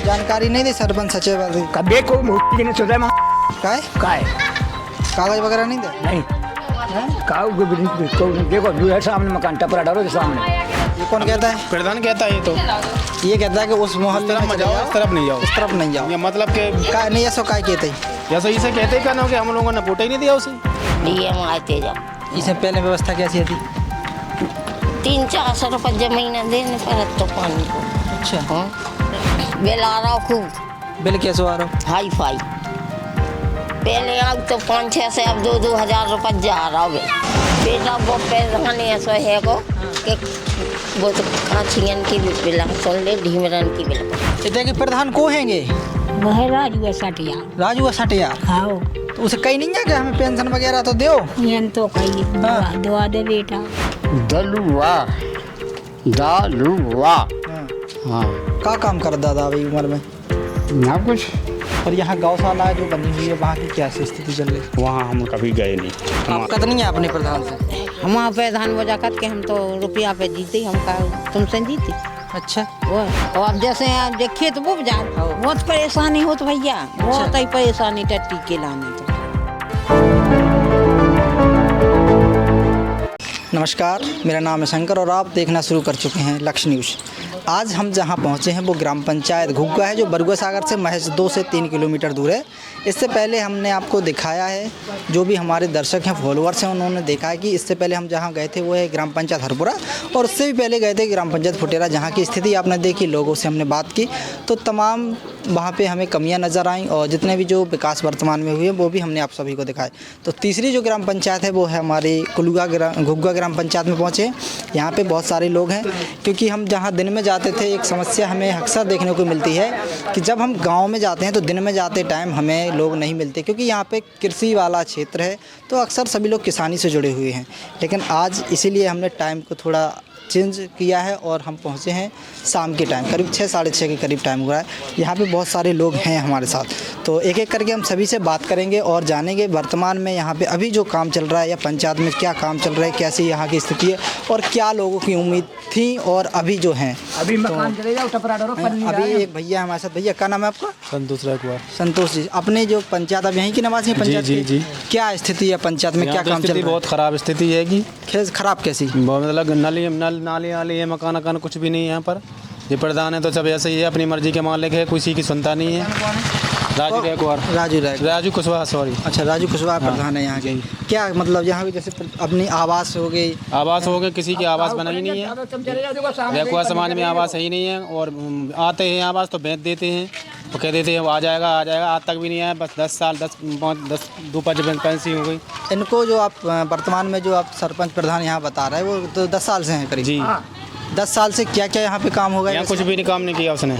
जानकारी नहीं दी सरपंच सचिव वाली कभी को मुझे नहीं सोचा काय काय कागज वगैरह नहीं दे नहीं काऊ को देखो जो है सामने मकान टपरा डालो के सामने। ये कौन कहता है? प्रधान कहता है ये कहता है कि उस मोहल्ले में जाओ, इस तरफ नहीं जाओ, इस तरफ नहीं जाओ। ये मतलब कि का नहीं ऐसा काय कहते हैं? जैसे इसे कहते क्या ना कि हम लोगों ने वोट ही नहीं दिया उसे। डीएम आते जाओ। इससे पहले व्यवस्था कैसी थी? 300-400 रुपये जमीन देने पर तो पानी को। अच्छा हाँ बिल आ रहा खूब, बिल कैसे आ रहा? Hi fi. पहले अब तो 5-6 से अब 2-2 हज़ार रुपये जा रहा है। बेटा वो पैदानी ऐसा है को कि वो तो कांचियन की भी बिल सुन ले, ढीमरन की बिल। इतने के प्रधान को हैंगे? वह राजू सटिया। राजू सटिया। हाँ तो उसे कहीं नहीं है कि हमें पेंशन वगैरह तो दो? यन तो कही दुआ दे बेटा। दलुआ दालुआ हाँ क्या काम कर दादा अभी उम्र में? ना कुछ। और यहाँ गौशाला जो बनी हुई है वहाँ की क्या स्थिति चल रही है? वहाँ हम कभी गए नहीं। आपका तो नहीं है अपने प्रधान से? हम प्रधान वजह कर के हम तो रुपया पे जीते, हम का तुमसे जीते। अच्छा वो और अब जैसे आप देखिए तो वो जा बहुत परेशानी हो तो भैया बहुत ही परेशानी टट्टी के लाने तो। नमस्कार, मेरा नाम है शंकर और आप देखना शुरू कर चुके हैं लक्ष्य न्यूज़। आज हम जहां पहुंचे हैं वो ग्राम पंचायत घुग्गा है, जो बरगुआ सागर से महज 2 से 3 किलोमीटर दूर है। इससे पहले हमने आपको दिखाया है, जो भी हमारे दर्शक हैं, फॉलोअर्स हैं, उन्होंने देखा है कि इससे पहले हम जहां गए थे वो है ग्राम पंचायत हरपुरा, और उससे भी पहले गए थे ग्राम पंचायत फुटेरा, जहाँ की स्थिति आपने देखी। लोगों से हमने बात की तो तमाम वहाँ पे हमें कमियां नज़र आईं, और जितने भी जो विकास वर्तमान में हुए वो भी हमने आप सभी को दिखाए। तो तीसरी जो ग्राम पंचायत है वो है हमारी घुग्गा ग्राम पंचायत में पहुँचे। यहाँ पे बहुत सारे लोग हैं, क्योंकि हम जहाँ दिन में जाते थे एक समस्या हमें अक्सर देखने को मिलती है कि जब हम गाँव में जाते हैं तो दिन में जाते टाइम हमें लोग नहीं मिलते, क्योंकि यहाँ पे कृषि वाला क्षेत्र है तो अक्सर सभी लोग किसानी से जुड़े हुए हैं। लेकिन आज इसीलिए हमने टाइम को थोड़ा चेंज किया है और हम पहुँचे हैं शाम के टाइम, करीब 6-6:30 के करीब टाइम हुआ है। यहाँ पे बहुत सारे लोग हैं हमारे साथ, तो एक एक करके हम सभी से बात करेंगे और जानेंगे वर्तमान में यहाँ पे अभी जो काम चल रहा है या पंचायत में क्या काम चल रहा है, कैसी यहाँ की स्थिति है और क्या लोगों की उम्मीद थी और अभी जो हैं। अभी मकान चले जाओ टपरा डालो। अभी एक भैया हमारे साथ। भैया क्या नाम है आपका? संतोष राय कुमार। संतोष जी, अपने जो पंचायत अब यहीं की निवासी है पंचायत? जी जी। क्या स्थिति है पंचायत में, क्या काम चल रहा है? बहुत ख़राब स्थिति है कि खराब कैसी? मतलब नाली है, मकान कुछ भी नहीं है यहाँ पर। ये प्रधान है तो सब ऐसे ही है, अपनी मर्जी के मालिक है, किसी की सुनता नहीं है। राजू कुशवाहा, सॉरी। अच्छा, राजू कुशवाहा प्रधान है यहाँ के। क्या मतलब यहाँ पे जैसे अपनी आवास हो गई, किसी की आवास बनाई नहीं है। रेकुआ समाज में आवास है ही नहीं है, और आते हैं आवास तो बेच देते हैं, तो कह देते हैं वो आ जाएगा आज तक भी नहीं आया। बस 10 साल 10-5 पैंसी हो गई इनको। जो आप वर्तमान में जो आप सरपंच प्रधान यहाँ बता रहे हैं वो तो 10 साल से हैं करीब जी। 10 साल से क्या क्या यहाँ पे काम होगा? यहाँ कुछ भी नहीं काम नहीं किया उसने,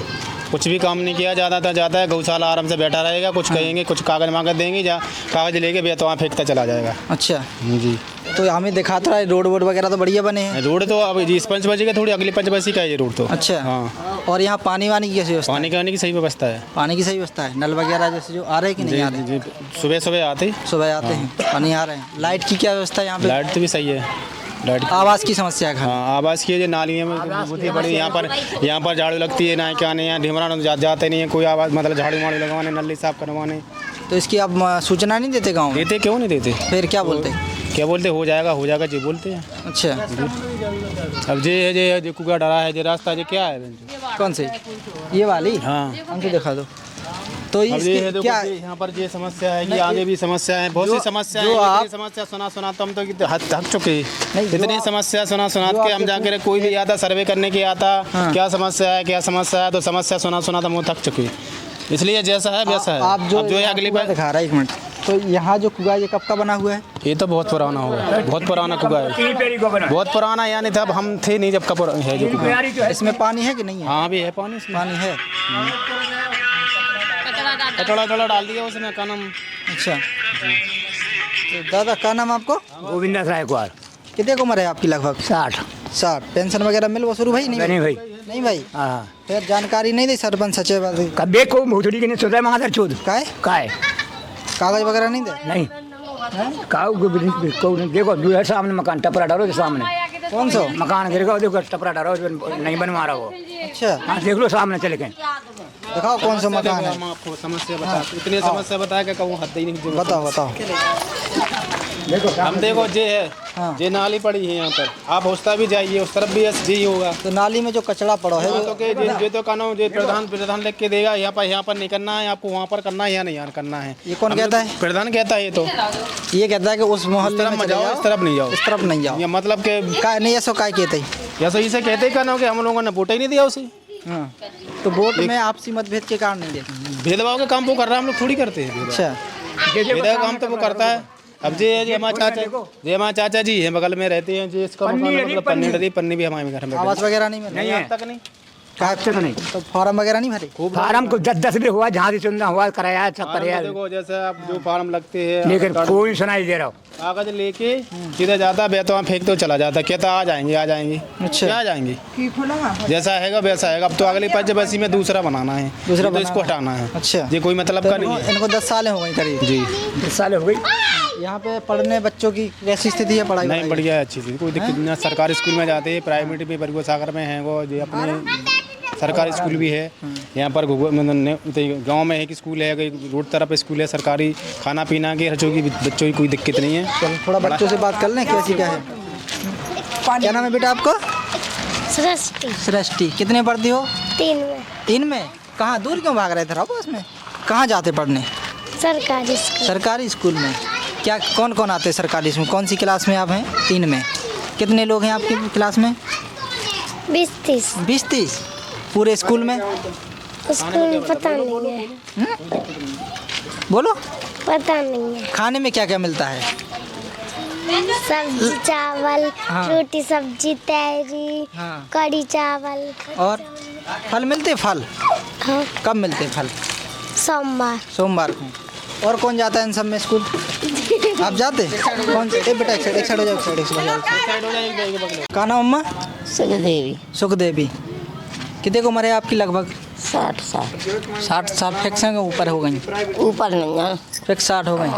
कुछ भी काम नहीं किया। ज़्यादा जाता है गौशाला आराम से बैठा रहेगा, कुछ कहेंगे, कुछ कागज मागज देंगे, या कागज लेके भी तो वहाँ फेंकता चला जाएगा। अच्छा जी। तो हमें दिखाता है रोड वगैरह तो बढ़िया बने हैं। रोड तो अब इस पंचबसी का थोड़ी अगली पंचबसी का है ये रोड तो। अच्छा हाँ। और यहाँ पानी वानी की कैसी व्यवस्था? पानी का की सही व्यवस्था है। पानी की सही व्यवस्था है? नल वगैरह जैसे जो आ रहे हैं कि नहीं आ रहे? सुबह आते हैं, पानी आ रहे हैं। लाइट की क्या व्यवस्था है यहाँ पे? लाइट तो भी सही है। आवास की समस्या है? हाँ, आवास की जो नालियाँ में बहुत ही बड़ी यहाँ पर झाड़ू लगती है ना, क्या नहीं है, ढिमरा जाते नहीं है कोई आवाज़, मतलब झाड़ू माड़ू लगवाने, नली साफ करवाने। तो इसकी आप सूचना नहीं देते गाँव में? देते, क्यों नहीं देते? फिर क्या बोलते? क्या बोलते? हो जाएगा जी बोलते हैं। अच्छा। अब जे कुआ डरा है, जे रास्ता ये क्या है? कौन से? ये वाली? हाँ, हमको दिखा दो। तो ये क्या यहाँ पर ये समस्या है कि आगे भी समस्या है, बहुत सी समस्या है। आप समस्या सुना तो हम तो थक चुके, इतनी समस्या सुना के हम जाकर कोई भी आता सर्वे करने के आता, क्या समस्या है, तो समस्या सुना तो हम थक चुके। इसलिए जैसा है वैसा है। आप जो है अगली बार दिखा रहा है, 1 मिनट। तो यहाँ जो कुआ ये कब का बना हुआ है? ये तो बहुत पुराना होगा, बहुत पुराना कुआ है, बहुत पुराना। यानी तब हम थे नहीं जब का है जो कुआ। इसमें पानी है कि नहीं है? हाँ, भी है पानी है। कचड़ा डाल दिया उसने, का नाम। अच्छा, तो दादा क्या नाम आपको? गोविंदा राय कुमार। कितने उम्र है आपकी? लगभग 60। पेंशन वगैरह मिल वो शुरू भाई? नहीं भाई। हाँ, फिर जानकारी नहीं दी सरपंच सचिव वाली? कभी को मुझे नहीं सोचा महादर चौध काय कागज वगैरह नहीं दे? नहीं काऊ को देखो जो है सामने मकान टपरा डालो के सामने। कौन सा? मकान गिर गया, देखो टपरा डाला, नहीं बनवा रहा वो। अच्छा, हाँ देख लो सामने चले गए। दिखाओ कौन सा मकान है। हम आपको समस्या बता, इतनी समस्या बताया कि कहूँ हद ही नहीं। बताओ बताओ। हम देखो जे है, हाँ। जे नाली पड़ी है यहाँ पर, आप होस्ता भी जाइए उस तरफ भी ऐसे ही होगा। तो नाली में जो कचरा पड़ा है तो के जे तो कानून जे प्रधान लिख के देगा, यहाँ पर नहीं करना है, आपको वहाँ पर करना है या नहीं करना है। ये कौन कहता है? प्रधान कहता है। ये कहता है कि उस मोहल्ले में चले जाओ, इस तरफ नहीं जाओ, इस तरफ नहीं जाओ। ये मतलब के नहीं ऐसा काय कहते हैं? या सही से कहते ही कहना कि हम लोगों ने वोट ही नहीं दिया उसे। हाँ, तो वोट में आपसी मतभेद के कारण नहीं देते। भेदभाव के काम वो कर रहा है, हम लोग थोड़ी करते हैं। अच्छा, भेदभाव काम तो वो करता है। अब जे हमारे चाचा जी हैं, बगल में रहते हैं, जी इसका मतलब पन्नी भी हमारे घर में। आवास वगैरह नहीं मिला? नहीं है। तक नहीं। तो नहीं तो फॉर्म वगैरह नहीं भरे? फार्म को 10 भी हुआ, जहाँ से चुनना हुआ कराया, सब कराया, देखो जैसे आप जो फार्म लगते हैं, लेकिन कोई सुनाई दे रहा हो। कागज लेके सीधा जाता, बैठो फेंक तो चला जाता, कहता आ जाएंगे। अच्छा। क्या आ जाएंगे? जैसा हैगा वैसा हैगा। अब तो अगली पाँच जब ऐसी में दूसरा बनाना है, दूसरा तो इसको हटाना है। अच्छा, ये कोई मतलब का नहीं है। इनको 10 साल हो गए करीब। जी 10 साल हो गई। यहाँ पे पढ़ने बच्चों की कैसी स्थिति है? पढ़ाई नहीं, बढ़िया है, अच्छी थी, कोई दिक्कत नहीं। सरकारी स्कूल में जाते हैं, प्राइवेट भी बरगो सागर में है, वो जो अपने सरकारी स्कूल भी है। यहाँ पर गांव में एक स्कूल है, रोड तरफ स्कूल है सरकारी। खाना पीना के बच्चों की कोई दिक्कत नहीं है। चलो थोड़ा बच्चों से बात कर लें, कैसी क्या है? क्या नाम है बेटा आपका? सृष्टि। सृष्टि, कितने पढ़ती हो? 3 में। 3 में? कहाँ दूर क्यों भाग रहे थे आप उसमें? कहाँ जाते पढ़ने? सरकारी स्कूल। सरकारी स्कूल में। क्या कौन कौन आते हैं सरकारी स्कूल? कौन सी क्लास में आप हैं? 3 में। कितने लोग हैं आपकी क्लास में? 20-30। 20-30 पूरे स्कूल में? स्कूल में पता नहीं है। बोलो। पता नहीं है। खाने में क्या क्या मिलता है? सब्जी चावल, हाँ। रोटी सब्जी तहरी, हाँ। कढ़ी चावल। और फल मिलते हैं? फल हाँ। कब मिलते हैं फल? सोमवार। सोमवार को। और कौन जाता है इन सब में स्कूल? आप जाते? कौन? बेटा एक साइड हो जाओ, एक साइड हो जाओ। कहाँ नाम अम्मा? सुखदेवी। सुखदेवी। कितने को उम्र है आपकी? लगभग 60 साल। 60 साल फिक्स है, ऊपर हो गई? ऊपर नहीं है, फिक्स 60 हो गई।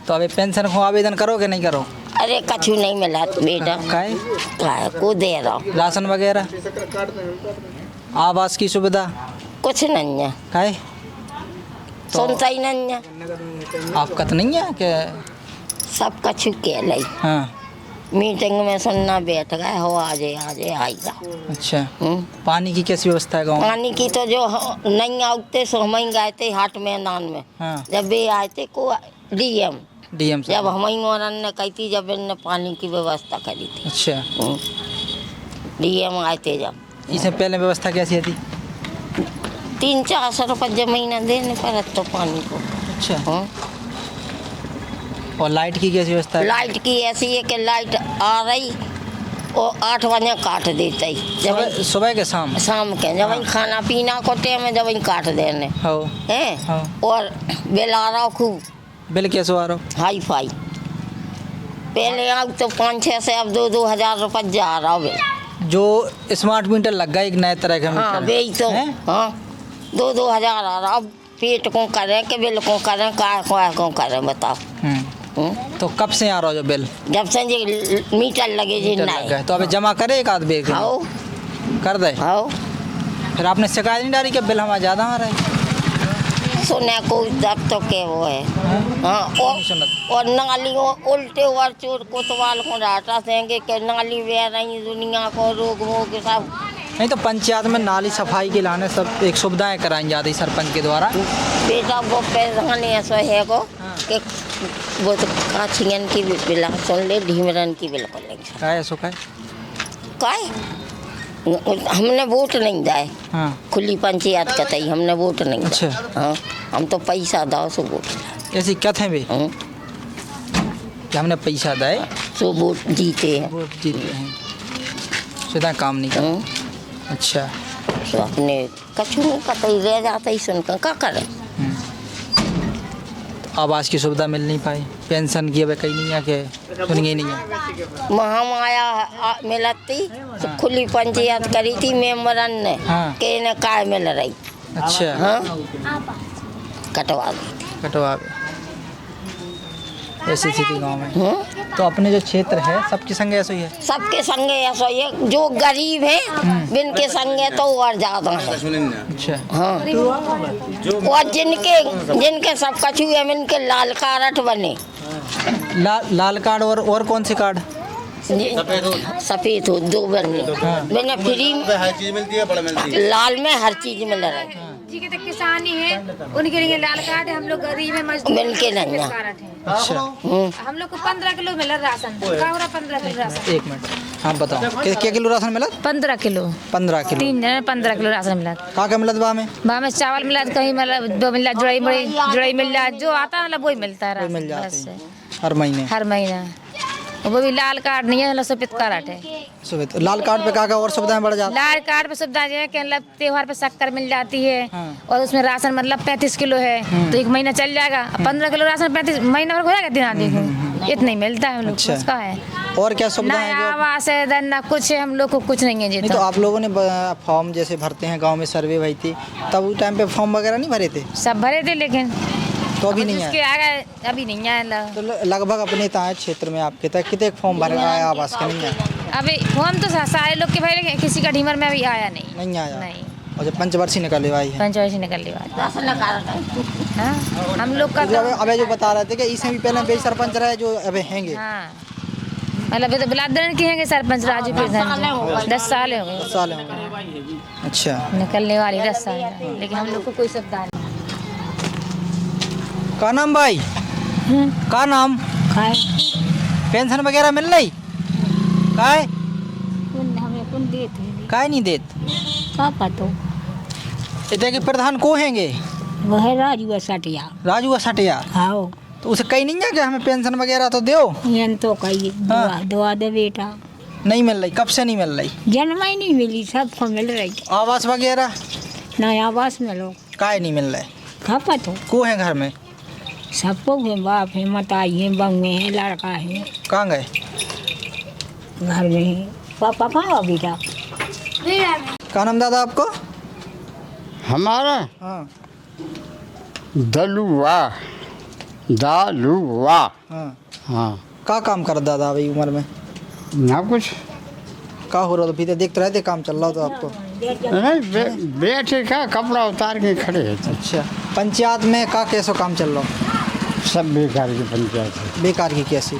तो अभी पेंशन को आवेदन करोगे नहीं करो? अरे कछु नहीं मिला तो बेटा काय को दे रहा हूँ। राशन वगैरह, आवास की सुविधा कुछ नहीं है, काय सुनता ही नहीं है। आपका तो नहीं है कि? सब कछु के लाई हाँ, मीटिंग में सुनना बैठ गए हो, आज आएगा। अच्छा। पानी की कैसी व्यवस्था है गाँव? पानी की तो जो नहीं आते सो हम ही गए थे हाट मैदान में। हाँ। जब भी आए थे को डीएम से? जब हम ने कही थी, जब इनने पानी की व्यवस्था करी थी। अच्छा। डीएम आए थे जब। इससे पहले व्यवस्था कैसी थी? 300-400 रुपये जमीन देने पर तो पानी को। अच्छा। हाँ। और लाइट की कैसी व्यवस्था है? लाइट की ऐसी है कि लाइट आ रही और 8 बजे काट देते जब सुबह के शाम के जब खाना पीना को टाइम है, जब काट देने हो हैं। हाँ। और बिल आ रहा खूब। बिल कैसे आ रहा? Hi fi. पहले अब तो 5-6 से अब 2-2 हज़ार रुपये जा रहा बिल। जो स्मार्ट मीटर लग गया एक नए तरह का हाँ मीटर वही तो। हाँ 2-2 हज़ार आ रहा। अब पेट को करें कि बिल को करें, काय को करें बताओ। तो कब से आ रहा जो बिल? जब से जी मीटर लगे जी नहीं। तो अभी जमा करे एक आध बेर आओ कर दे। आओ फिर आपने शिकायत नहीं डाली कि बिल हमारा ज़्यादा आ रहा है? सुने को जब तो के वो है। हाँ और नालियों उल्टे और चोर कोतवाल को डाटा देंगे कि नाली बह रही दुनिया को रोग वोग सब। नहीं तो पंचायत में नाली सफाई के लाने सब एक सुविधाएं कराई जाती सरपंच के द्वारा। बेटा वो पैसा ऐसा है को कि वो तो काछियन की बिल सुन ले, ढीमरन की बिल्कुल नहीं। काय हमने वोट नहीं दाए। हाँ। खुली पंचायत कतई हमने वोट नहीं। अच्छा। हाँ हम तो पैसा दो सो वोट। ऐसी क्या थे भी कि हमने पैसा दाए सो वोट जीते हैं। वोट जीते हैं, सीधा काम नहीं कर। अच्छा। तो अपने कछु नहीं कतई रह जाता ही सुनकर क्या करें। आवास की सुविधा मिल नहीं पाई, पेंशन की अब कहीं नहीं है कि सुनिए नहीं है। महामाया मिलती तो खुली पंचायत करी थी मेम्बरन ने। हाँ। के ने काय मिल रही। अच्छा। हाँ कटवा दी। कटवा ऐसी स्थिति गांव में। तो अपने जो क्षेत्र है सबके संगे ऐसा ही है। सबके संगे ऐसा ये जो गरीब है जिनके संगे तो और ज्यादा है। अच्छा। हाँ और जिनके सब कछु है इनके लाल कार्ड बने। लाल कार्ड और कौन से कार्ड? सफेद हो 2 बनने मैंने फ्री हर चीज मिलती है, बड़ा मिलती है। लाल में हर चीज मिल रहा है। जी के तो किसानी है उनके लिए लाल कार्ड है, हम लोग गरीब है मजदूर मिलके नहीं है। अच्छा। हम लोग को 15 किलो मिला राशन। का हो रहा 15 किलो राशन? 1 मिनट हाँ बताओ क्या किलो राशन मिला? 15 किलो 15 किलो 15 किलो राशन मिला। का मिलत बा में? वहाँ में चावल मिला, कहीं मिला जुड़ाई मिल रहा, जो आता मतलब वही मिलता है मिल राशन जाते बस। हैं हर महीने। हर महीना वो भी लाल कार्ड नहीं है, सफेद कार्ड है। सुविधा लाल कार्ड पे का और सुविधाएं बढ़ जाती? लाल कार्ड पे सुविधा ये है कि मतलब त्योहार पे शक्कर मिल जाती है। हाँ। और उसमें राशन मतलब 35 किलो है तो 1 महीना चल जाएगा। 15 किलो राशन 35 महीना भर हो जाएगा दिन आदमी को, इतना ही मिलता है हम लोग को। उसका है और क्या ना सुविधाएं हैं जो? आवास है धन ना कुछ है, हम लोग को कुछ नहीं है जी। नहीं तो आप लोगों ने फॉर्म जैसे भरते हैं गांव में सर्वे भई थी तब उस टाइम पे फॉर्म वगैरह नहीं भरे थे? सब भरे थे लेकिन तो अभी नहीं जिसके है। आ गए अभी नहीं आया। तो लगभग अपने ताए क्षेत्र में आपके तक कितने फॉर्म भरे आया आवास का? नहीं आया। अभी हम तो सारे लोग के भाई लेकिन किसी का ढीमर में अभी आया नहीं। नहीं आया। नहीं और जब पंचवर्षीय निकले हुआ है पंचवर्षीय निकल ली बात। हाँ हम लोग का तो अब जो बता रहे थे कि इससे भी पहले बेच सरपंच रहे जो अब हैंगे। हाँ मतलब तो बिलादरण की है सरपंच राजू प्रधान 10 साल हो गए। 10 साल हो गए। अच्छा। निकलने वाली 10 साल लेकिन हम लोग को कोई सुविधा नहीं। का नाम भाई? का नाम? खाए पेंशन वगैरह मिल रही? काय हमें कौन देते काय नहीं देत? का पतो इतने के प्रधान को हैंगे? वो है राजू सटिया। राजू सटिया। आओ तो उसे कहीं नहीं है कि हमें पेंशन वगैरह तो दो? ये तो कही हाँ। दुआ दे बेटा। नहीं मिल रही? कब से नहीं मिल रही? जन्म ही नहीं मिली, सबको मिल रही। आवास वगैरह? ना आवास मिलो काय नहीं मिल रहे? का पतो को है घर में? सबको है, बाप है, मताई है, बहू है, लड़का है, कहाँ गए? घर में है। पापा कहाँ बेटा? क्या नाम दादा आपको? हमारा हाँ दलुआ दालुआ। हाँ। हाँ का काम कर दादा अभी उम्र में? ना कुछ का हो रहा? तो पीछे देखते रहते काम चल रहा हो तो आपको? नहीं बैठे का कपड़ा उतार के खड़े हैं। अच्छा। पंचायत में का कैसो काम चल रहा हो? सब बेकार की पंचायत है। बेकार की कैसी?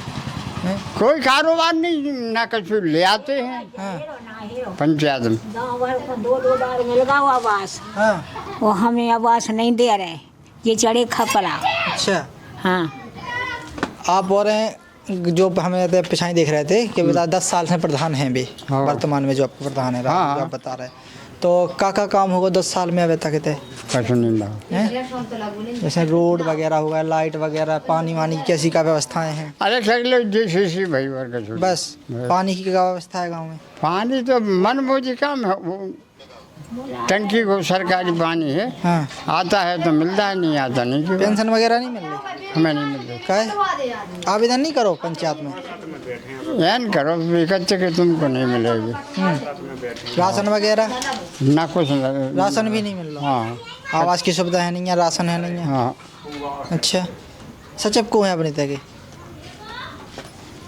कोई कारोबार नहीं, ना कुछ ले आते हैं हाँ पंचायत में। गाँव भर को 2 बार मिल गया आवास, हाँ। वो हमें आवास नहीं दे रहे, ये चढ़े खपरा। अच्छा। हाँ आप और जो हमें पिछाई देख रहे थे कि 10 साल से प्रधान हैं भी हाँ। वर्तमान में जो आपके प्रधान है हाँ। जो आप बता रहे हैं तो का काम होगा 10 साल में अभी तक? कुछ नहीं बा। जैसे रोड वगैरह होगा, लाइट वगैरह, पानी वानी की कैसी का व्यवस्थाएं हैं? अरे सगले जैसे भाई वर्ग बस पानी की क्या व्यवस्था है गांव में? पानी तो मन मोजी काम है, वो टंकी को सरकारी पानी है। हाँ। आता है तो मिलता है, नहीं आता नहीं क्यों? पेंशन वगैरह नहीं मिल रही? हमें नहीं मिल रही। क्या आवेदन नहीं करो पंचायत में? एन करो कच्चे के तुमको नहीं मिलेगी। राशन वगैरह? ना कुछ राशन भी नहीं मिल रहा? हाँ आवास की सुविधा है नहीं है, राशन है नहीं है? हाँ अच्छा। सचिव को है अपने तक?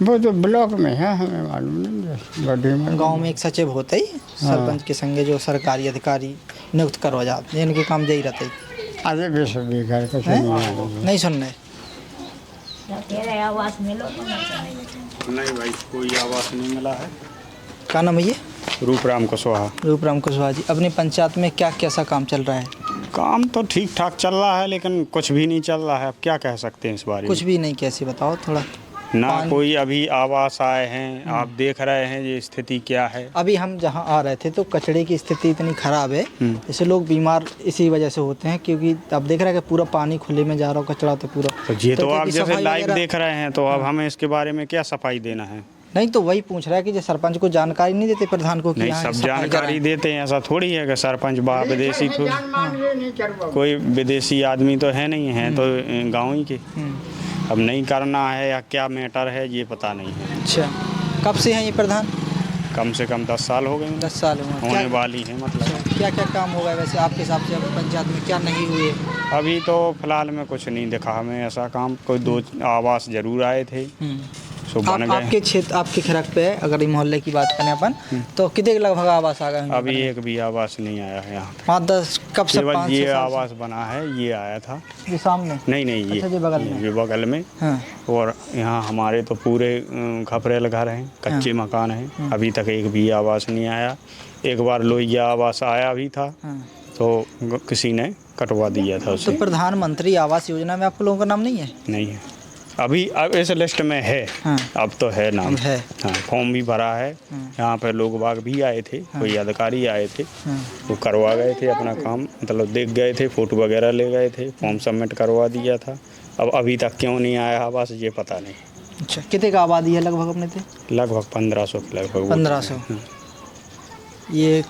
वो तो ब्लॉक में है, हमें मालूम नहीं। बड़ी में गांव में एक सचिव होते ही सरपंच के संगे जो सरकारी अधिकारी नियुक्त करवा जाते हैं, इनके काम यही रहते ही। अरे बेसो बेकार कुछ हैं? नहीं मालूम। नहीं सुन रहे? आवास मिलो। नहीं भाई कोई आवास नहीं मिला है। क्या नाम है ये? रूपराम कुशवाहा। रूपराम कुशवाहा जी, अपनी पंचायत में क्या कैसा काम चल रहा है? काम तो ठीक ठाक चल रहा है लेकिन कुछ भी नहीं चल रहा है। अब क्या कह सकते हैं इस बारे में? कुछ भी नहीं, कैसे बताओ थोड़ा? ना कोई अभी आवास आए हैं, आप देख रहे हैं ये स्थिति क्या है। अभी हम जहाँ आ रहे थे तो कचड़े की स्थिति इतनी खराब है, जैसे लोग बीमार इसी वजह से होते हैं क्योंकि अब देख रहे हैं कि पूरा पानी खुले में जा रहा हो, कचड़ा तो पूरा। तो ये तो क्या आप कि जैसे सफाई लाइव वगैरह- देख रहे हैं तो अब हमें इसके बारे में क्या सफाई देना है? नहीं तो वही पूछ रहा है कि जो सरपंच को जानकारी नहीं देते प्रधान को कि नहीं यहाँ सब सफाई जानकारी कराएं। देते हैं, ऐसा थोड़ी है कि सरपंच बाहर विदेशी कोई विदेशी आदमी तो है नहीं है, तो गाँव ही के। अब नहीं करना है या क्या मैटर है ये पता नहीं है। अच्छा। कब से हैं ये प्रधान? कम से कम 10 साल हो गए, 10 साल हुए होने वाली है मतलब। क्या क्या काम होगा वैसे आपके हिसाब से पंचायत में, क्या नहीं हुए? अभी तो फिलहाल में कुछ नहीं दिखा हमें ऐसा काम। कोई 2 आवास जरूर आए थे, सो बन गए। आपके क्षेत्र, आपके खरक पे अगर ये मोहल्ले की बात करें अपन, तो कितने लगभग आवास आ गए? अभी एक भी आवास नहीं आया है यहाँ। 5-10 कब से? केवल ये आवास बना है, ये आया था ये सामने? नहीं, अच्छा, ये बगल में? ये बगल में। हाँ। और यहाँ हमारे तो पूरे खपरेल घर हैं, कच्चे मकान हैं, अभी तक एक भी आवास नहीं आया। एक बार लोहिया आवास आया भी था, तो किसी ने कटवा दिया था उसे। तो प्रधानमंत्री आवास योजना में आप लोगों का नाम नहीं है? नहीं है अभी, अब इस लिस्ट में है। हाँ। अब तो है नाम है। हाँ, फॉर्म भी भरा है। यहाँ पे लोग बाग भी आए थे, कोई अधिकारी आए थे, वो करवा गए थे अपना काम, मतलब देख गए थे, फोटो वगैरह ले गए थे, फॉर्म सबमिट करवा दिया था। अब अभी तक क्यों नहीं आया आवास ये पता नहीं। अच्छा, कितने का आबादी है लगभग अपने थे? लगभग 1500 के लगभग। 1500। ये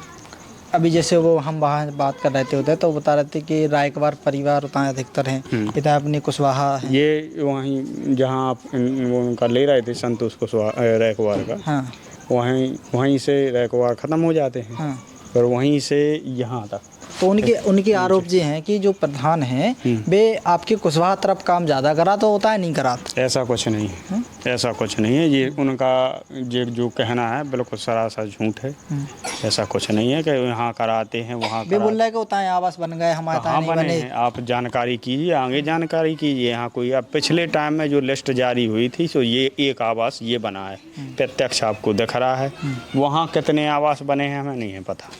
अभी जैसे वो हम वहाँ बात कर रहे थे उधर, तो बता रहे थे कि रायकवार परिवार उतना अधिकतर हैं, इतना अपनी कुशवाहा है। ये वहीं जहाँ आप वो उनका ले रहे थे संतोष कुशवाहा रायकवार का, हाँ। वहीं से रायकवार ख़त्म हो जाते हैं। हाँ। और वहीं से यहाँ तक। तो उनके आरोप ये हैं कि जो प्रधान हैं वे आपके कुशवाहा तरफ काम ज़्यादा करा तो होता है, नहीं कराते। ऐसा कुछ नहीं है, ऐसा कुछ नहीं है। ये उनका ये जो कहना है बिल्कुल सरासर झूठ है। ऐसा कुछ नहीं है कि यहाँ कराते हैं वहाँ वे बोल रहे हैं कि होता है आवास बन गए हमारे, कहाँ बने हैं। आप जानकारी कीजिए, आगे जानकारी कीजिए। यहाँ कोई अब पिछले टाइम में जो लिस्ट जारी हुई थी, तो ये एक आवास ये बना है, प्रत्यक्ष आपको दिख रहा है। वहाँ कितने आवास बने हैं हमें नहीं है पता।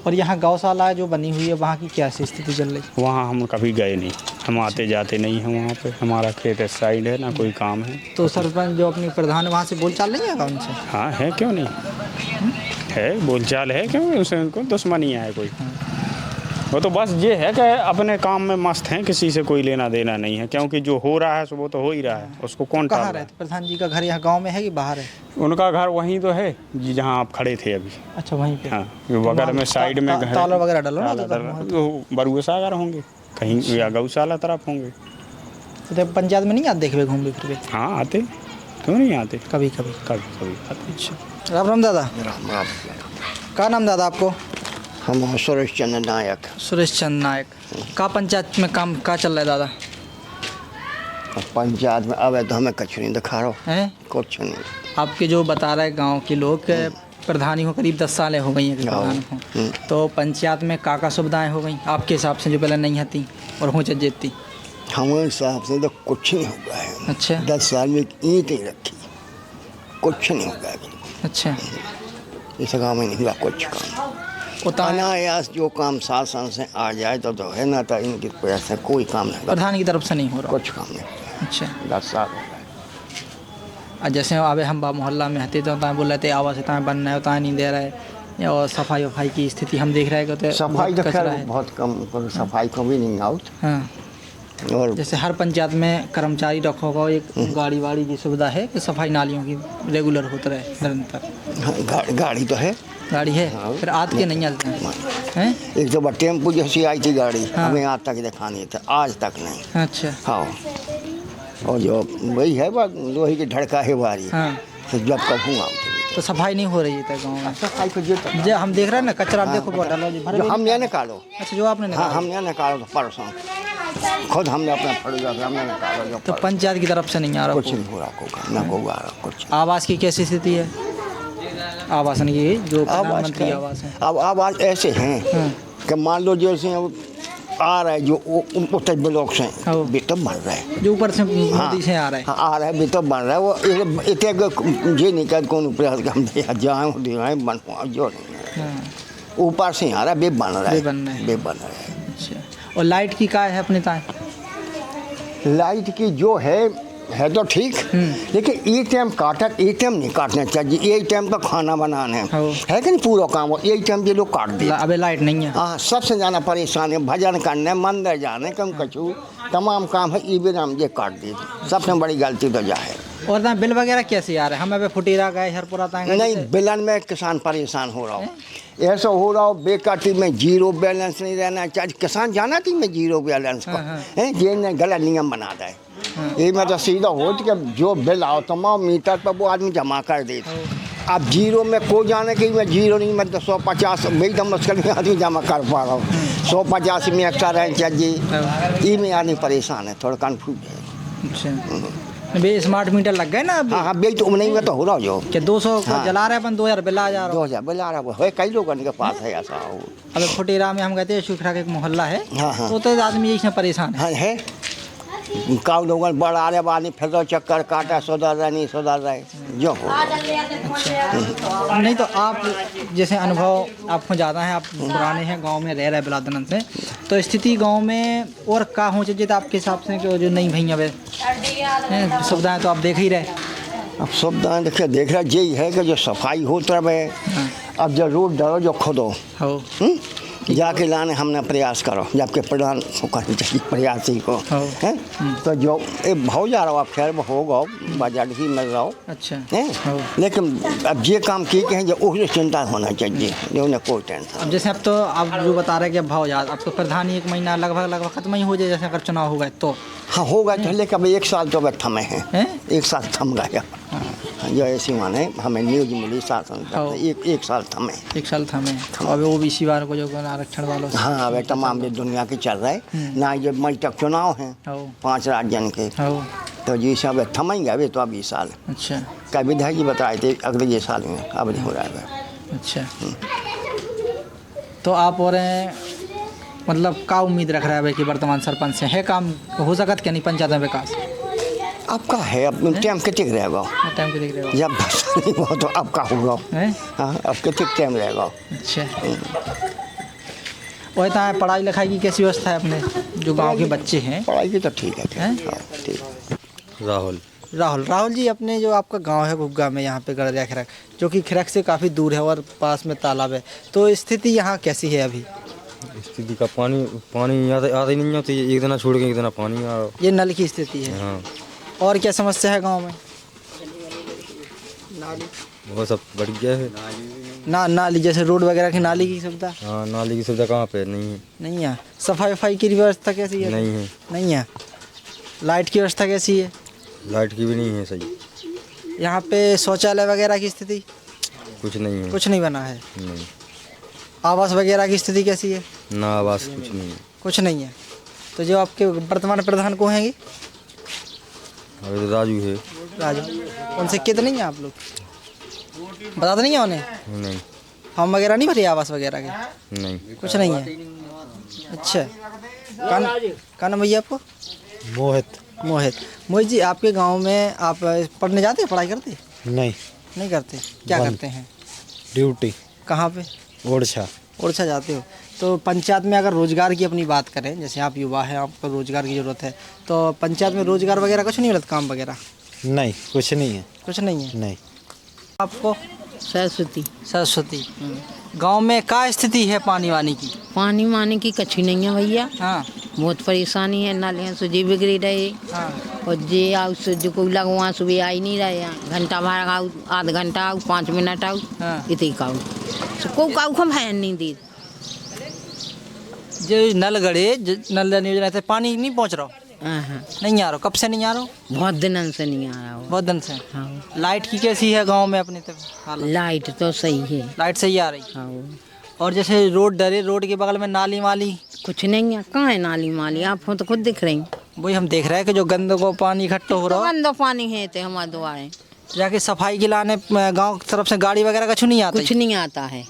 और यहाँ गौशाला जो बनी हुई है वहाँ की क्या स्थिति चल रही? वहाँ हम कभी गए नहीं, हम आते जाते नहीं हैं वहाँ पे। हमारा खेत इस साइड है, ना कोई काम है। तो सरपंच जो अपनी प्रधान वहाँ से बोलचाल नहीं है उनसे? हाँ है, क्यों नहीं है, बोलचाल है, क्यों उनसे उनको दुश्मनी है कोई। वो तो बस ये है कि अपने काम में मस्त हैं, किसी से कोई लेना देना नहीं है, क्योंकि जो हो रहा है वो तो हो ही रहा है, उसको कौन टाल रहा है। कहाँ रहते प्रधान जी का घर? यहाँ गांव में है कि बाहर है? उनका घर वहीं तो है जी जहाँ आप खड़े थे अभी। अच्छा, वहीं पे। हाँ, बगल में साइड में घर है। ताला वगैरह डालो ना, बरुआ सागर होंगे कहीं, या गौशाला तरफ होंगे। तो पंचायत में नहीं आते देखे घूम फिर? हाँ आते, क्यों नहीं आते, कभी कभी आते। अच्छा, राम राम दादा। क्या नाम दादा आपको? हम सुरेश चंद्र नायक। सुरेश चंद्र नायक। का पंचायत में काम का चल रहा है दादा? पंचायत में अब तो हमें कुछ नहीं दिखा रहा है, कुछ नहीं। आपके जो बता रहे गांव के लोग प्रधानी हो करीब 10 सालें हो गई हैं प्रधान हो, तो पंचायत में का सुविधाएं हो गई आपके हिसाब से जो पहले नहीं थी और हो जेती? हमारे हिसाब से तो कुछ नहीं होगा है। अच्छा, 10 साल में ईंट ही रखी, कुछ नहीं होगा। अच्छा, इस गाँव में नहीं हुआ कुछ काम। अनायास जो काम शासन से आ जाए तो है ना, तो इनकी वजह से कोई काम नहीं, प्रधान की तरफ से नहीं हो रहा कुछ काम नहीं। अच्छा, 10 साल हो गए। जैसे अबे हम मोहल्ला में हते तो बोल रहे थे आवास होता है बनना है, होता नहीं दे रहा है, और सफाई वफाई की स्थिति हम देख रहे हैं कि सफाई तो खैर बहुत कम, सफाई को भी नहीं आउट। हाँ, और जैसे हर पंचायत में कर्मचारी रखा होगा, एक गाड़ी वाड़ी की सुविधा है कि सफाई नालियों की रेगुलर होता रहे निरंतर? गाड़ी तो है, गाड़ी है। हाँ। फिर आज के नहीं आते हैं? एक तो टेम्पो जैसी आई थी गाड़ी। हाँ। हमें आज तक दिखानी थी, आज तक नहीं। अच्छा, हाँ। और जो वही है लोहे की ढड़का है वारी। हाँ। तो जब कभी तो सफाई नहीं हो रही है गाँव में? सफाई को जो हम देख रहे हैं ना, कचरा देखो जो हमने निकालो। अच्छा, जो आपने निकाला? हाँ, हमने निकालो तो परसों खुद हमने अपना फड़ूगा हमने निकाला। तो पंचायत की तरफ से नहीं आ रहा? कुछ नहीं हो रहा, ना होगा कुछ। आवास की कैसी स्थिति है? आवासन की जो प्रधानमंत्री आवास है, अब आवास ऐसे हैं कि मान लो जैसे आ रहा है जो उत्तर ब्लॉक से बेतब बन रहा है, जो ऊपर से मोदी से आ रहा है। हाँ, आ रहा है बेतब बन रहा है। वो इतने ये नहीं कहते कौन प्रयास कर जाए बनवा जो नहीं, ऊपर से आ रहा है, बे बन रहा है। अच्छा, और लाइट की क्या है अपने ताए? लाइट की जो है तो ठीक, लेकिन ये टाइम नहीं काटना चाहिए। ये टाइम तो खाना बनाने है कि नहीं, पूरा काम हो ये टाइम ये लोग काट दिए। अबे लाइट नहीं है। हाँ, सबसे ज़्यादा परेशान है, भजन करने, मंदिर जाने, कम कछु तमाम काम है, ये भी हम ये काट दिए। सबसे बड़ी गलती तो जा है। और ना बिल वगैरह कैसे आ रहे हैं? हमें फुटेरा गए हरपुरा नहीं, बिलन में किसान परेशान हो रहा हो, ऐसा हो रहा हो बेकाटी में जीरो बैलेंस नहीं रहना चाहिए। किसान जाना थी मैं जीरो बैलेंस को है, ये गलत नियम बना दे। ये मतलब सीधा हो कि जो बिल आओ तमाम मीटर पर वो आदमी जमा कर देते, अब जीरो में को जाने कि मैं जीरो नहीं, मैं तो 150 एकदम मुश्किल में आदमी जमा कर पा रहा हूँ। 150 में एक्स्ट्रा रहना चाहिए, ये में आदमी परेशान है, थोड़ा कन्फ्यूज है। अच्छा बे स्मार्ट मीटर लग गए ना अब? हाँ बे तो नहीं में तो हो रहा जो कि 200 को हाँ। जला रहे अपन 2000 बिल आ जा रहा 2000 बिल आ रहा है, कई लोगों के पास है ऐसा। अब फुटेरा में हम कहते हैं शुखरा का एक मोहल्ला है, हाँ, हाँ। तो आदमी इसमें परेशान है। हाँ है, काउ लोगों बड़ आ रहे बानी फिर तो चक्कर काटा, सुधर रहे नहीं सुधर रहे जो हो। नहीं तो आप जैसे अनुभव आपको ज़्यादा है, आप पुराने हैं, गांव में रह रहे बिलादनन से, तो स्थिति गांव में और का हो चाहिए तो आपके हिसाब से कि जो नहीं भैया वे सुविधाएं तो आप देख ही रहे। अब सुविधाएं देखिए देख रहे यही है कि जो सफाई हो तब है। अब जो रोड डरो जो खुदो हो जाके लाने हमने प्रयास करो, जबकि प्रधान को करनी चाहिए प्रयास ही को है। तो जो हो जा रहा हो आप खैर में होगा बजट ही मिल रहा हो। अच्छा है, लेकिन अब ये काम की कहें जो उससे चिंता होना चाहिए, जो उन्हें कोई टेंशन। अब जैसे अब तो आप जो बता रहे हैं कि भाव याद, अब तो प्रधान 1 महीना लगभग खत्म ही हो जाए, जैसे अगर चुनाव होगा तो। हाँ होगा तो, लेकिन अब 1 साल तो अब थमे हैं, 1 साल थम गया। जो ऐसी माने हमें न्यूज मिली शासन, एक साल थमे, 1 साल थमे। अब ओबीसी वालों को जो आरक्षण वालों से, हाँ अब तमाम दुनिया के चल रहे ना, जो मई तक चुनाव हैं 5 राज्यों के, तो जी सब थमेंगे अभी तो अब 20 साल। अच्छा क्या विधायक जी बताए थे अगले ये साल में अब नहीं हो रहा है। अच्छा तो आप और मतलब का उम्मीद रख रहा है कि वर्तमान सरपंच से है काम हो सकत क्या नहीं पंचायत में विकास? आपका है अब टाइम कितने रहेगा, टाइम कितने रहेगा जब नहीं हो तो आपका होगा। हाँ अब कितने टाइम रहेगा। अच्छा वही तो पढ़ाई लिखाई की कैसी व्यवस्था है अपने जो गांव के बच्चे हैं? पढ़ाई की तो ठीक है। ठीक। राहुल जी, अपने जो आपका गांव है घुग्गा में, यहाँ पे गड़रिया खिरक, जो कि खिरक से काफ़ी दूर है और पास में तालाब है, तो स्थिति यहाँ कैसी है अभी? स्थिति का पानी आता ही नहीं आता, एक दिन छोड़ के एक दिन पानी आ रहा। ये नल की स्थिति है। हाँ। और क्या समस्या है गांव में? वो सब बढ़ गया है। नाली जैसे रोड वगैरह की नाली की सुविधा? हाँ नाली की सुविधा कहाँ पे नहीं है। नहीं है। सफाई की व्यवस्था कैसी है? नहीं है। लाइट की व्यवस्था कैसी है? लाइट की भी नहीं है सही। यहाँ पे शौचालय वगैरह की स्थिति? कुछ नहीं है। कुछ नहीं बना है। नहीं। आवास वगैरह की स्थिति कैसी है? ना आवास कुछ नहीं है। कुछ नहीं है। तो जो आपके वर्तमान प्रधान को हैं अभी राजू है। राजू, उनसे कितने नहीं है आप लोग? बता तो नहीं है उन्हें? नहीं। फॉर्म वगैरह नहीं भरे आवास वगैरह के? नहीं। कुछ नहीं है। अच्छा क्या नाम भैया आपको? मोहित जी, आपके गांव में आप पढ़ने जाते हैं, पढ़ाई करते? नहीं करते। क्या करते हैं? ड्यूटी। कहाँ पे? ओरछा जाते हो। तो पंचायत में अगर रोजगार की अपनी बात करें, जैसे आप युवा हैं, आपको रोजगार की ज़रूरत है, तो पंचायत में रोजगार वगैरह कुछ नहीं मिलता, काम वगैरह? नहीं, कुछ नहीं है। कुछ नहीं है। नहीं। आपको? सरस्वती। गांव में क्या स्थिति है पानी वानी की? पानी वानी की कच्ची नहीं है भैया। हाँ। बहुत परेशानी है, नालियाँ से जी बिगड़ी रहे। हाँ। और जे आओ से जो कोई लगवा सुबह आई नहीं रहे, घंटा भर आओ, आध घंटा आओ, 5 मिनट आओ। हाँ। इतनी काऊ तो को काऊ हम भैन नहीं दी। जो नल गड़े नल योजना से पानी नहीं पहुँच रहा? नहीं आ रहा। कब से नहीं आ रहा? बहुत दिन से नहीं आया हो। बहुत दिन से। हाँ। लाइट की कैसी है गांव में अपने तक? लाइट तो सही है। लाइट सही आ रही? हाँ। और जैसे रोड डरे, रोड के बगल में नाली वाली? कुछ नहीं है। कहाँ है नाली माली? आप हो तो खुद दिख रही। वही हम देख रहे हैं कि जो गंदो को पानी इकट्ठा हो रहा है। गंदा पानी है तो हमारे द्वारे जाके सफाई के लाने गांव की तरफ से गाड़ी वगैरह कुछ नहीं आता? कुछ नहीं आता है।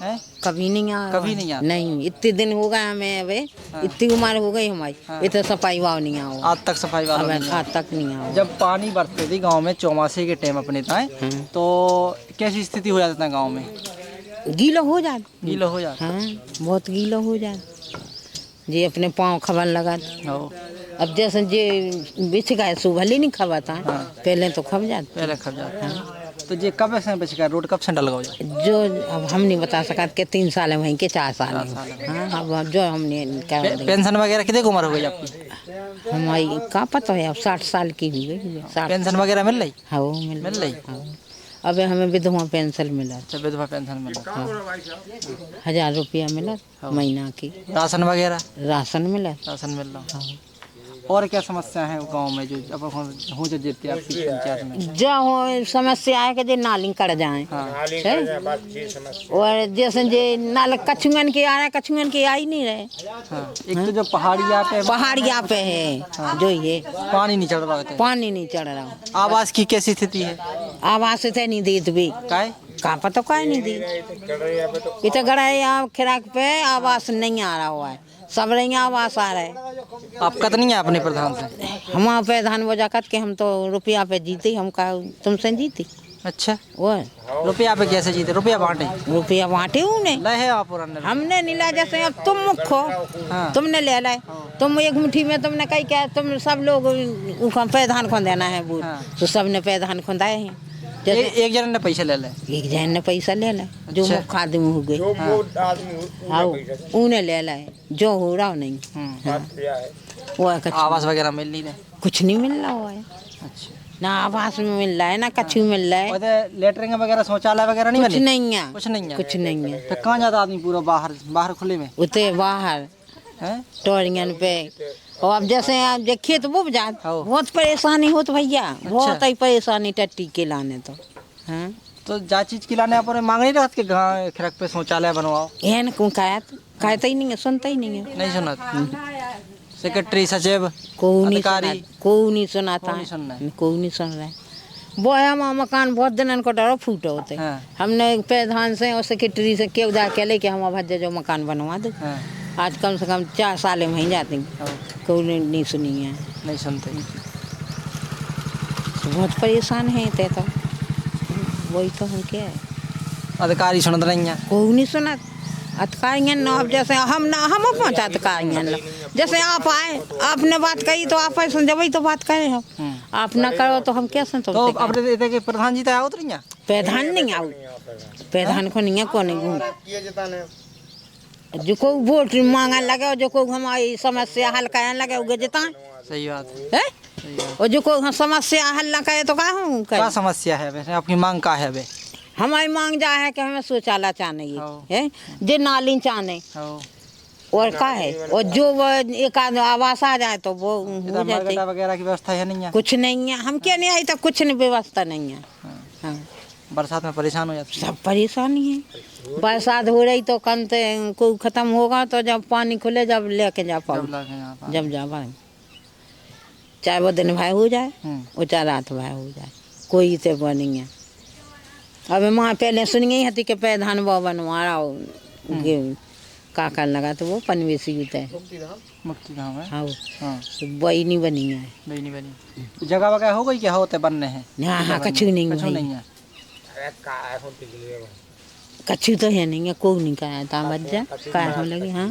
कभी नहीं आया। कभी नहीं आता? नहीं, इतने दिन हो गए हमें, अबे इतनी उम्र हो गई हमारी, इतना सफाई वाव नहीं आओ। आज तक सफाई वाला आज तक नहीं आओ। जब पानी बरसती थी गांव में चौमासे के टाइम अपने ताए, तो कैसी स्थिति हो जाता था गांव में? गीला हो जाता। गीला हो जाता? हाँ, बहुत गीला हो जाता जी। अपने पाँव खबर लगा। अब जैसे जे बिछ गए सो भले नहीं खबाता। पहले तो खब जाता। पहले खब जाता। तो ये कब से बिछ गया? रोड कब से डल गया? जो अब हम नहीं बता सका कि 3 साल वहीं के 4 साल। हाँ, अब जो हमने पेंशन वगैरह कितने उम्र हो गई आपकी? हमारी का पता है, अब 60 साल की हुई गई। पेंशन वगैरह मिल रही? हाँ मिल रही। अब हमें विधवा पेंशन मिला। विधवा पेंशन मिला? 1000 रुपया मिला महीना की। राशन वगैरह? राशन मिला। राशन मिल रहा। और क्या समस्या है गांव में जो अब हो जो जीतती है आपकी पंचायत में? जो हो समस्या है कि जे नाली कट जाए और जैसे जे नाल कछुअन के आ रहे, कछुअन के आ ही नहीं रहे। एक तो जो पहाड़िया पे है जो ये पानी नहीं चढ़ रहा होता है। पानी नहीं चढ़ रहा। आवास की कैसी स्थिति है? आवास से नहीं दी भी कहाँ पता काय नहीं दी। इतना गड़ा खिराक पे आवास नहीं आ रहा हुआ है, सब रही आवास आ रहा है। आप कत नहीं है अपने प्रधान से? हम प्रधान वजह कत के हम तो रुपया पे जीते, हम का तुमसे जीती। अच्छा, वो रुपया पे कैसे जीते? रुपया बांटे ले आप हमने नहीं ला। जैसे अब तुम मुख हो, तुमने ले लाए, तुम एक मुट्ठी में तुमने कही क्या तुम सब लोग प्रधान को देना है बूढ़, तो सबने प्रधान को दाए हैं। एक जन ने पैसा ले लाए, एक जन ने पैसा ले लाए जो मुख्य आदमी हो गए उन्हें ले लाए, जो हो रहा नहीं। वो आवास वगैरह मिल नहीं रहा, कुछ नहीं मिल रहा हुआ है। अच्छा, ना आवास में मिल रहा है ना कछु मिल रहा है। लेटरिंग वगैरह शौचालय वगैरह नहीं कुछ नहीं है, कुछ नहीं है। तो कहाँ जाता आदमी? पूरा बाहर खुले में उतरे बाहर टोरियन पे। और अब जैसे आप देखिए तो वो बहुत परेशानी हो तो भैया, बहुत ही परेशानी टट्टी के लाने तो। तो जा चीज की लाने आप मांग नहीं रहा गाँव खिरक पे शौचालय बनवाओ? एहन कहता ही नहीं है, सुनता ही नहीं है। नहीं सुना? सेक्रेटरी सचिव को नहीं सुनाता है, कोई नहीं सुन रहा है। वो है हमारा मकान बहुत दिन को डरो फूटे होते। हमने प्रधान से और सेक्रेटरी से क्यों जाके ले के हम भज्जे जो मकान बनवा दे। आज कम से कम 4 साल में ही जाते, कोई नहीं सुनी है, नहीं सुनते। बहुत परेशान है ते तो वही तो हम क्या है। अधिकारी सुन रही हैं? कोई नहीं सुना। अधिकारी न अब जैसे हम पहुँचा अधिकारी जैसे आप आए, आपने बात कही तो आप सुन जब तो बात करें हम, आप ना करो तो हम क्या सुन। तो अपने प्रधान जी तो आओ नहीं? प्रधान नहीं आओ, प्रधान को नहीं है, को नहीं जो को वोट मांगने लगे, जो को हमारी समस्या हल करने लगे उगे जिता। सही बात है। और जो को समस्या हल न करे तो क्या समस्या है वैसे? आपकी मांग का है वे? हमारी मांग जा है कि हमें शौचालय चाहने है, जे नाली चाहने और का है, और जो एक आवास आ जाए तो वो हो जाते वगैरह की व्यवस्था है नहीं है? कुछ नहीं है, हम क्या नहीं आई तक कुछ नहीं व्यवस्था नहीं है। बरसात में परेशान हो जाते? सब परेशानी है। बरसात हो रही तो कंते को खत्म होगा तो जब पानी खुले जब लेके जा पाओ, जब जा पाए, चाहे वो दिन भाई हो जाए और चाहे रात भाई हो जाए, कोई से वो नहीं है। अब वहाँ पहले सुनिए हती के प्रधान वो बनवा रहा हो का कर लगा तो वो पनवेसी होता है, मुक्ति धाम है। हाँ वही नहीं बनी है। वही नहीं बनी। जगह वगैरह हो गई क्या? होते बनने हैं? हाँ कछु नहीं है, कछु तो है नहीं है, कोई नहीं कराया था बच्चा क्या हम लगे। हाँ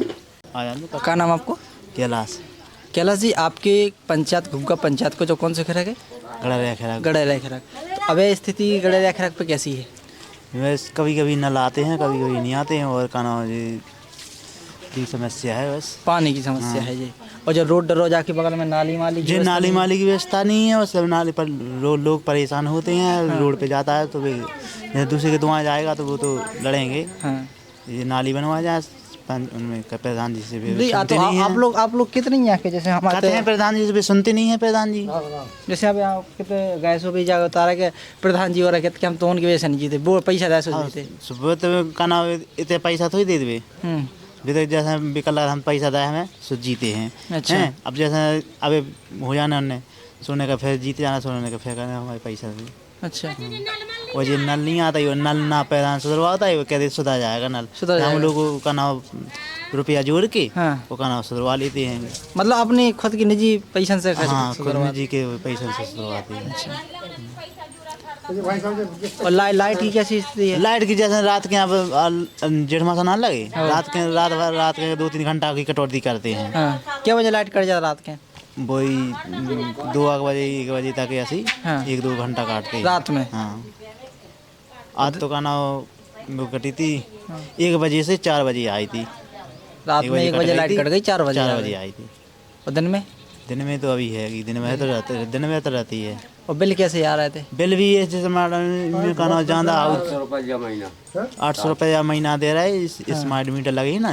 क्या नाम आपको? कैलाश। कैलाश जी, आपके पंचायत घुग्गा पंचायत को जो कौन से खिरक है? गड़ेरिया खिरक। तो अब स्थिति गड़ेरिया खिरक पे कैसी है? बस कभी कभी नल आते हैं, कभी कभी नहीं आते हैं, और का नाम की समस्या है, बस पानी की समस्या है जी। और जो रोड रोजा के बगल में नाली माली की व्यवस्था नहीं है, और सब नाली पर लोग परेशान होते हैं। रोड पे जाता है तो दूसरे के दुआ जाएगा तो वो तो लड़ेंगे। ये नाली बनवा जाए उनमें प्रधान जी से भी तो आप लोग कितने यहाँ के जैसे हम आते हैं प्रधान जी से भी सुनते नहीं है। प्रधान जी जैसे अब यहाँ कितने गैस हो भी जाए उतारा के प्रधान जी और कहते कि हम तो उनकी वजह से नहीं जीते, वो पैसा देते सुबह तो का नाम इतने पैसा थोड़ी दे देवे, जैसे विकल हम पैसा दे हमें सो जीते हैं। अच्छा। अब जैसे अब हो जाना उनने सोने का फिर जीते जाना, सोने का फिर करना हमारे पैसा से। अच्छा। और जो नल नहीं आता है, नल ना प्रधान सुधरवाता है, वो कहते सुधर जाएगा नल, हम लोग का नाम रुपया जोड़ के वो का नाम सुधरवा लेते हैं। मतलब अपनी खुद की निजी पैसा से? हाँ, खुद निजी के पैसा से सुधरवाते हैं। और लाइट की क्या स्थिति है? लाइट की जैसे रात के यहाँ जेठ मासा ना लगे, रात के 2-3 घंटा की कटौती करते हैं। क्या वजह लाइट कट जाता रात के? वही 2 बजे 1 बजे तक ऐसी 1-2 घंटा काटते हैं रात में। हाँ, आज तो का नाम वो कटी थी 1 बजे से 4 बजे आई थी। रात में 1 बजे लाइट कट गई, 4 बजे आई थी। और दिन में तो अभी है, दिन में तो रहती है। और बिल कैसे आ रहे थे? बिल भी है जैसे मैडम का नाम ज़्यादा 800 रुपया महीना दे रहा है। स्मार्ट मीटर लगी ना,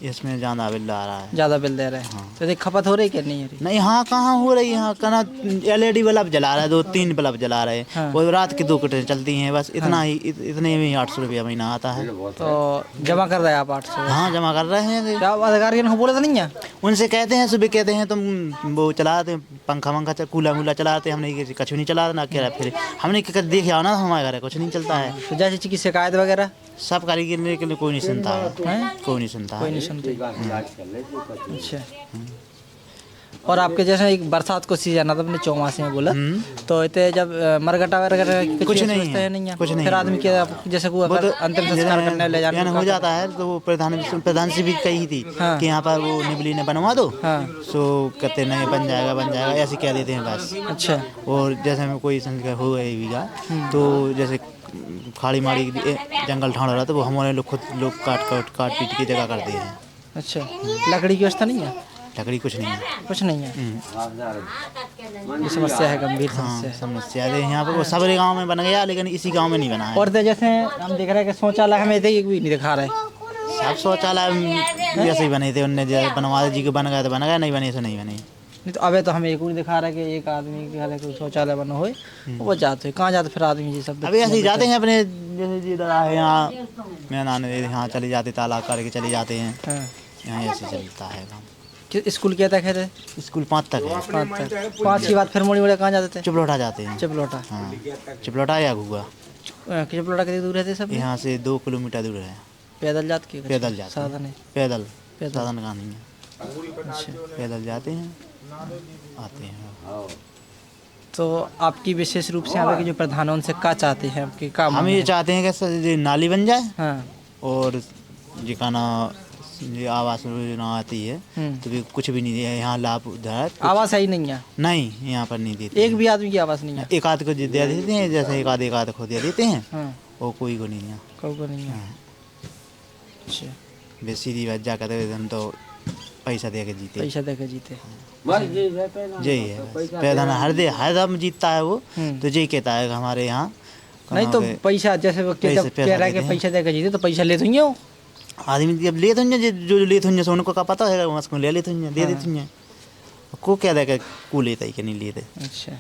इसमें ज़्यादा बिल आ रहा है। ज़्यादा बिल दे रहे हैं। तो देख खपत हो रही क्या नहीं हो रही? नहीं, यहाँ कहाँ हो रही है। यहाँ कहाँ LED बल्ब जला रहा है, 2-3 बल्ब जला रहे हैं। वो रात की 2 कटें चलती हैं बस, इतना ही। इतने में 800 रुपया महीना आता है। तो जमा कर रहे हैं आप 800? हाँ, जमा कर रहे हैं। क्या अधिकारी ने बोला था नहीं है? उनसे कहते हैं, सुबह कहते हैं तुम वो चलाते पंखा वंखा कूलर चलाते, हमने कछ नहीं चला ना कह रहा। फिर हमने देखे आओ ना, हमारे घर कुछ नहीं चलता है। तो जैसे की शिकायत वगैरह सब कारीगर के लिए कोई नहीं सुनता है। कोई नहीं सुनता, कोई नहीं सुनता। अच्छा। और आपके जैसे एक बरसात को सीजन आता, अपने चौमासे में बोला, तो इतने जब मरगटा वगैरह कुछ नहीं है, कुछ नहीं। फिर आदमी के जैसे को अंतिम संस्कार करने ले जाने हो जाता है, तो वो प्रधान से भी कही थी कि यहाँ पर वो निबली ने बनवा दो। सो कहते नहीं, बन जाएगा ऐसे कह देते हैं बस। अच्छा। और जैसे में कोई संस्कार हो गया तो जैसे खाड़ी माड़ी जंगल ठाड़ रहा, तो वो हमारे लोग खुद लोग काट पीट की जगह करते हैं। अच्छा। लकड़ी की व्यवस्था नहीं है? लकड़ी कुछ नहीं है। कुछ नहीं है। ये समस्या है, गंभीर समस्या है यहाँ पर। वो सबरे गांव में बन गया, लेकिन इसी गांव में नहीं बना है। और तो जैसे हम देख रहे हैं कि शौचालय हमें एक भी नहीं दिखा रहे। सब शौचालय जैसे ही बने थे, उनने बनवा जी के बन गए तो बन गए, नहीं बने तो नहीं बने। नहीं तो अबे तो हमें एक भी दिखा रहा है कि एक आदमी के घर कोई शौचालय बना हो, वो जाते कहाँ जाते फिर आदमी जी सब? अभी ऐसे ही जाते हैं अपने, जैसे जी इधर आए यहाँ मैं नाने यहाँ चले जाते, तालाब करके चले जाते हैं। यहाँ ऐसे चलता है काम। स्कूल क्या तक है? स्कूल 5 तक है। 5 की बात फिर मोड़ी मोड़े कहाँ जाते थे? चिपलोटा जाते हैं। चिपलोटा? हाँ, चिपलोटा या घुआ। चिपलोटा कितनी दूर रहते सब? यहाँ से 2 किलोमीटर दूर है। पैदल जाते के? पैदल जाते। साधन है? पैदल साधन का नहीं है। अच्छा। पैदल जाते हैं, आते हैं। तो आपकी विशेष रूप से यहाँ के जो प्रधान उनसे क्या चाहते हैं आपके काम? हम ये चाहते हैं कि नाली बन जाए। हाँ। और जी का ना आवास योजना आती है तो भी कुछ भी नहीं है यहाँ लाभ उधर। आवास है ही नहीं है? नहीं, यहाँ पर नहीं देते। एक भी आदमी की आवास नहीं है? एक आध को दे देते हैं, जैसे एक आध को दे देते हैं। और कोई को नहीं है। कोई को नहीं है। अच्छा। बस सीधी बात जा कर हम तो पैसा दे के जीते। पैसा दे के जीते। यही है पैदा हर दम जीतता है वो। तो यही कहता है हमारे यहाँ। नहीं तो पैसा जैसे वो कह रहा है कि पैसा दे के जीते, तो पैसा ले दूंगे वो आदमी जब ले दूंगे, जो ले दूंगे सो उनको का पता है, उसको ले लेते दे देते को क्या देगा को लेता है कि नहीं लेते। अच्छा।